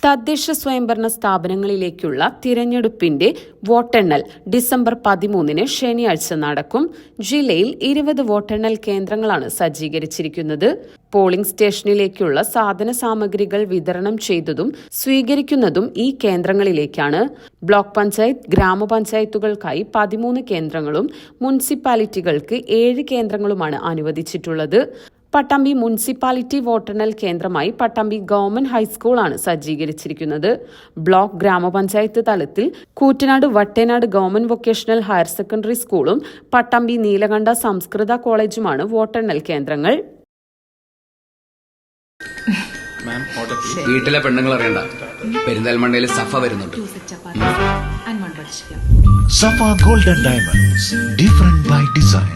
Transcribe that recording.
തദ്ദേശ സ്വയംഭരണ സ്ഥാപനങ്ങളിലേക്കുള്ള തിരഞ്ഞെടുപ്പിന്റെ വോട്ടെണ്ണൽ ഡിസംബർ 13 ശനിയാഴ്ച നടക്കും. ജില്ലയിൽ 20 വോട്ടെണ്ണൽ കേന്ദ്രങ്ങളാണ് സജ്ജീകരിച്ചിരിക്കുന്നത്. പോളിംഗ് സ്റ്റേഷനിലേക്കുള്ള സാധന സാമഗ്രികൾ വിതരണം ചെയ്തതും സ്വീകരിക്കുന്നതും ഈ കേന്ദ്രങ്ങളിലേക്കാണ്. ബ്ലോക്ക് പഞ്ചായത്ത്, ഗ്രാമപഞ്ചായത്തുകൾക്കായി 13 കേന്ദ്രങ്ങളും മുനിസിപ്പാലിറ്റികൾക്ക് 7 കേന്ദ്രങ്ങളുമാണ് അനുവദിച്ചിട്ടുള്ളത്. പട്ടാമ്പി മുനിസിപ്പാലിറ്റി വോട്ടെണ്ണൽ കേന്ദ്രമായി പട്ടാമ്പി ഗവൺമെന്റ് ഹൈസ്കൂളാണ് സജ്ജീകരിച്ചിരിക്കുന്നത്. ബ്ലോക്ക് ഗ്രാമപഞ്ചായത്ത് തലത്തിൽ Koottanad Vattenad government vocational higher secondary സ്കൂളും പട്ടാമ്പി നീലകണ്ഠ സംസ്കൃത കോളേജുമാണ് വോട്ടെണ്ണൽ കേന്ദ്രങ്ങൾ. വീട്ടിലെ പെണ്ണുങ്ങൾ അറിയണ്ട, പെരിന്തൽമണ്ണയിൽ സഫ വരുന്നുണ്ട്. Safa golden diamonds, different by design.